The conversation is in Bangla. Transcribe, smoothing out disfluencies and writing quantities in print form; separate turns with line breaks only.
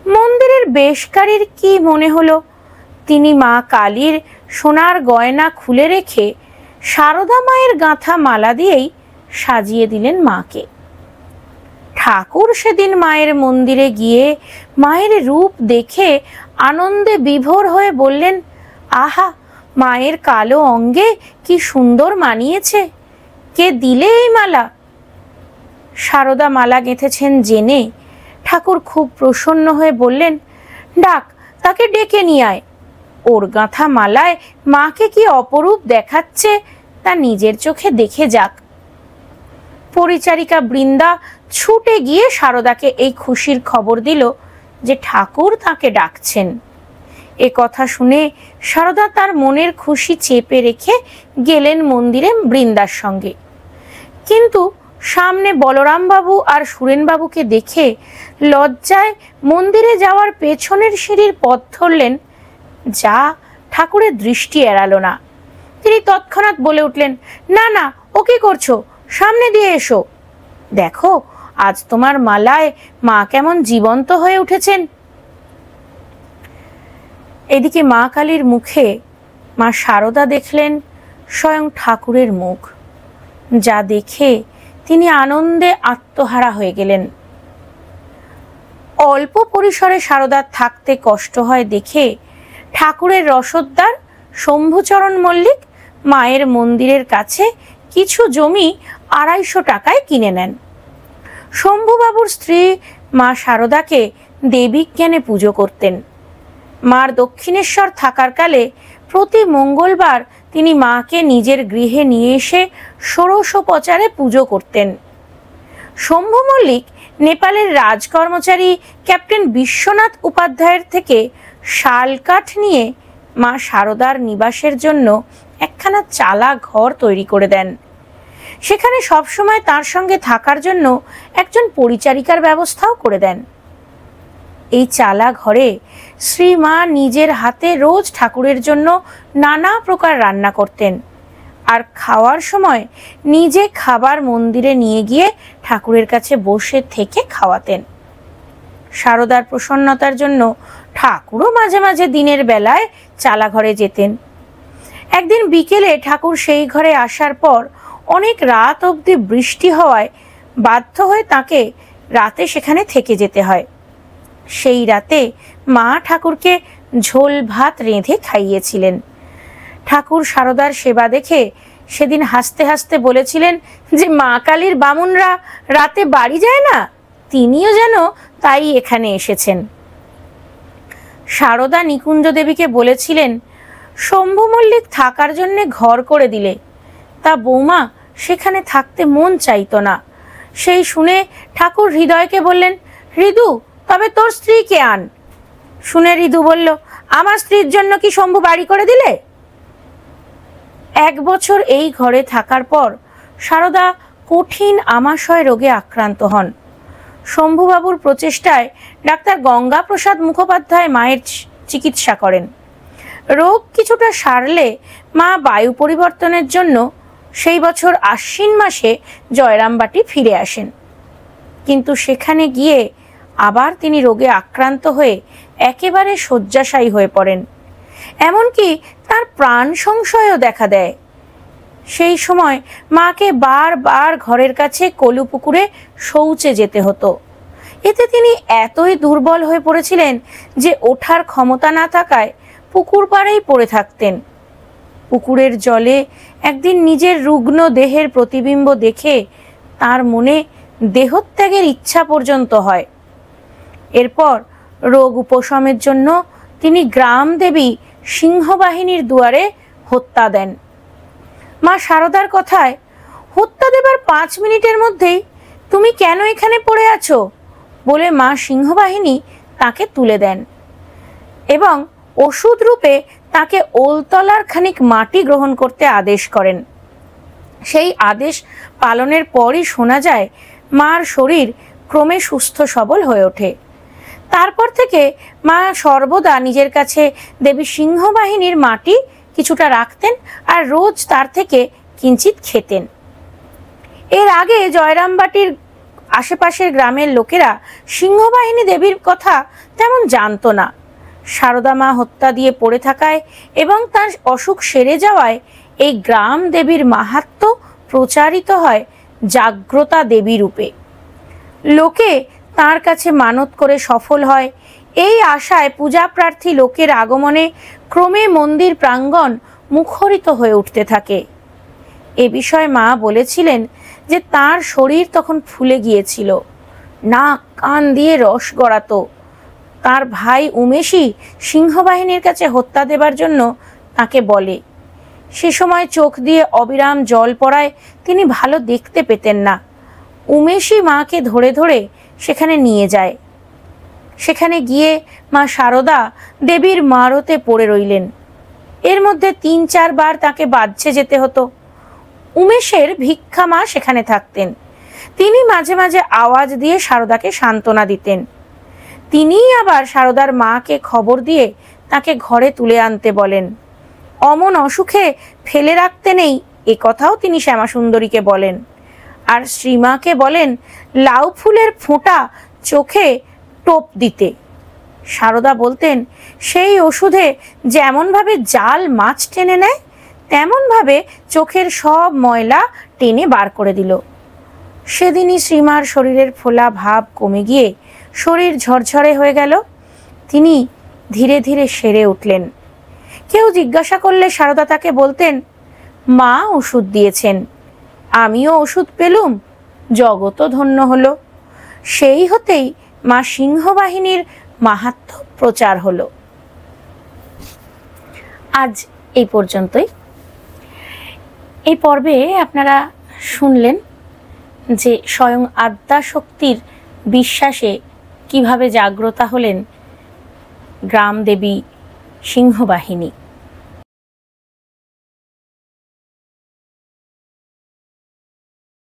মন্দিরের বেশকারীর কি মনে হলো, তিনি মা কালীর সোনার গয়না খুলে রেখে সারদা মায়ের গাঁথা মালা দিয়েই সাজিয়ে দিলেন মাকে। ঠাকুর সেদিন মায়ের মন্দিরে গিয়ে মায়ের রূপ দেখে আনন্দে বিভোর হয়ে বললেন, আহা, মায়ের কালো অঙ্গে কি সুন্দর মানিয়েছে, কে দিলে এই মালা? সারদা মালা গেঁথেছেন জেনে ঠাকুর খুব প্রসন্ন হয়ে বললেন, ডাক, তাকে ডেকে নিয়ে আয়। ওর গাঁথা মালায় মাকে কি অপরূপ দেখাচ্ছে তা নিজের চোখে দেখে যাক। পরিচারিকা বৃন্দা ছুটে গিয়ে সারদাকে এই খুশির খবর দিল যে ঠাকুর তাকে ডাকছেন। এ কথা শুনে সারদা তার মনের খুশি চেপে রেখে গেলেন মন্দিরে বৃন্দার সঙ্গে। কিন্তু সামনে বলরাম বাবু আর সুরেন বাবুকে দেখে লজ্জায় মন্দিরে যাওয়ার পেছনের সিঁড়ির পথ ধরলেন, যা ঠাকুরের দৃষ্টি এড়ালো না। তিনি তৎক্ষণাৎ বলে উঠলেন, না না, ও কি করছো, সামনে দিয়ে এসো। দেখো, আজ তোমার মালায় মা কেমন জীবন্ত হয়ে উঠেছেন। এদিকে মা কালীর মুখে মা সারদা দেখলেন স্বয়ং ঠাকুরের মুখ, যা দেখে তিনি আনন্দে আত্মহারা হয়ে গেলেন। অল্প পরিসরে সারদার থাকতে কষ্ট হয় দেখে ঠাকুরের রসদদার শম্ভুচরণ মল্লিক মায়ের মন্দিরের কাছে কিছু জমি 250 টাকায় কিনে নেন। শম্ভুবাবুর স্ত্রী মা সারদাকে দেবী জ্ঞানে পুজো করতেন। মার দক্ষিণেশ্বর থাকার কালে প্রতি মঙ্গলবার তিনি মাকে নিজের গৃহে নিয়ে এসে ষোড়শোপচারে পুজো করতেন। শম্ভু মল্লিক নেপালের রাজকর্মচারী ক্যাপ্টেন বিশ্বনাথ উপাধ্যায়ের থেকে শাল কাঠ নিয়ে মা সারদার নিবাসের জন্য একখানা চালা ঘর তৈরি করে দেন। সেখানে সবসময় তার সঙ্গে থাকার জন্য একজন পরিচারিকার ব্যবস্থাও করে দেন। এই চালা ঘরে শ্রীমা নিজের হাতে রোজ ঠাকুরের জন্য নানা প্রকার রান্না করতেন, আর খাওয়ার সময় নিজে খাবার মন্দিরে নিয়ে গিয়ে ঠাকুরের কাছে বসে থেকে খাওয়াতেন। সারদার প্রসন্নতার জন্য ঠাকুরও মাঝে মাঝে দিনের বেলায় চালা ঘরে যেতেন। একদিন বিকেলে ঠাকুর সেই ঘরে আসার পর অনেক রাত অবধি বৃষ্টি হওয়ায় বাধ্য হয়ে তাকে রাতে সেখানে থেকে যেতে হয়। সেই রাতে মা ঠাকুরকে ঝোল ভাত রেঁধে খাইয়েছিলেন। ঠাকুর সারদার সেবা দেখে সেদিন হাসতে হাসতে বলেছিলেন যে মা কালীর বামুনরা রাতে বাড়ি যায় না, তিনিও যেন তাই এখানে এসেছেন। সারদা নিকুঞ্জ দেবীকে বলেছিলেন, শম্ভু মল্লিক থাকার জন্য ঘর করে দিলে, তা বৌমা সেখানে থাকতে মন চাইতো না। সেই শুনে ঠাকুর হৃদয়কে বললেন, হৃদু, তবে তোর স্ত্রীকে আন। শুনে হৃদু বলল, আমার স্ত্রীর জন্য কি শম্ভু বাড়ি করে দিলে? 1 বছর এই ঘরে থাকার পর সারদা কঠিন আমাশয় রোগে আক্রান্ত হন। শম্ভুবাবুর প্রচেষ্টায় ডাক্তার গঙ্গা প্রসাদ মুখোপাধ্যায় মায়ের চিকিৎসা করেন। রোগ কিছুটা সারলে মা বায়ু পরিবর্তনের জন্য সেই বছর আশ্বিন মাসে জয়রামবাটি ফিরে আসেন। কিন্তু সেখানে গিয়ে আবার তিনি রোগে আক্রান্ত হয়ে একেবারে শয্যাশায়ী হয়ে পড়েন। এমনকি তার প্রাণ সংশয়ও দেখা দেয়। সেই সময় মাকে বারবার ঘরের কাছে কলুপুকুরে শৌচে যেতে হতো। এতে তিনি এতই দুর্বল হয়ে পড়েছিলেন যে ওঠার ক্ষমতা না থাকায় পুকুর পাড়েই পড়ে থাকতেন। পুকুরের জলে একদিন নিজের রুগ্ন দেহের প্রতিবিম্ব দেখে তার মনে দেহত্যাগের ইচ্ছা পর্যন্ত হয়। এরপর রোগ উপশমের জন্য তিনি গ্রাম দেবী সিংহবাহিনীর দুয়ারে হত্যা দেন। মা সারদার কথায়, হত্যা দেবার 5 মিনিটের মধ্যেই তুমি কেন এখানে পড়ে আছো বলে মা সিংহবাহিনী তাকে তুলে দেন এবং ওষুধ রূপে তাকে ওলতলার খানিক মাটি গ্রহণ করতে আদেশ করেন। সেই আদেশ পালনের পরই শোনা যায় মার শরীর ক্রমে সুস্থ সবল হয়ে ওঠে। তারপর থেকে মা সর্বদা নিজের কাছে দেবী সিংহবাহিনীর মাটি কিছুটা রাখতেন আর রোজ তার থেকে কিঞ্চিত খেতেন। এর আগে জয়রামবাটির আশেপাশের গ্রামের লোকেরা সিংহবাহিনী দেবীর কথা তেমন জানতো না। সারদা মা হত্যা দিয়ে পড়ে থাকায় এবং তার অসুখ সেরে যাওয়ায় এই গ্রাম দেবীর মাহাত্ম্য প্রচারিত হয় জাগ্রতা দেবী রূপে। লোকে তার কাছে মানত করে সফল হয়। এই আশায় পূজা প্রার্থী লোকের আগমনে ক্রমে মন্দির প্রাঙ্গণ মুখরিত হয়ে উঠতে থাকে। এ বিষয়ে মা বলেছিলেন যে তার শরীর তখন ফুলে গিয়েছিল, নাক কান দিয়ে রস গড়াতো। তার ভাই উমেশই সিংহবাহিনীর কাছে হত্যা দেবার জন্য তাকে বলে। সে সময় চোখ দিয়ে অবিরাম জল পড়ায় তিনি ভালো দেখতে পেতেন না। উমেশই মাকে ধরে ধরে সেখানে নিয়ে যায়। সেখানে গিয়ে মা সারদা দেবীর মারতে পড়ে রইলেন। এর মধ্যে ৩-৪ বার তাকে বাঁধছে যেতে হতো। উমেশের ভিক্ষা মা সেখানে থাকতেন। তিনি মাঝে মাঝে আওয়াজ দিয়ে সারদাকে সান্ত্বনা দিতেন। তিনিই আবার সারদার মাকে খবর দিয়ে তাকে ঘরে তুলে আনতে বলেন। অমন অসুখে ফেলে রাখতে নেই এ কথাও তিনি শ্যামাসুন্দরীকে বলেন। আর শ্রীমাকে বলেন লাউ ফুলের ফোঁটা চোখে টোপ দিতে। সারদা বলতেন সেই ওষুধে যেমনভাবে জাল মাছ টেনে নেয় তেমনভাবে চোখের সব ময়লা টেনে বার করে দিল। সেদিনই শ্রীমার শরীরের ফোলা ভাব কমে গিয়ে শরীর ঝরঝরে হয়ে গেল। তিনি ধীরে ধীরে সেরে উঠলেন। কেউ জিজ্ঞাসা করলে সারদা তাকে বলতেন, মা ওষুধ দিয়েছেন, আমিও ওষুধ পেলুম, জগৎও ধন্য হলো। সেই হতেই মা সিংহবাহিনীর মাহাত্ম্য প্রচার হলো। আজ এই পর্যন্তই। এই পর্বে আপনারা শুনলেন যে স্বয়ং আদ্যাশক্তির বিশ্বাসে কিভাবে জাগ্রতা হলেন গ্রাম দেবী সিংহবাহিনী।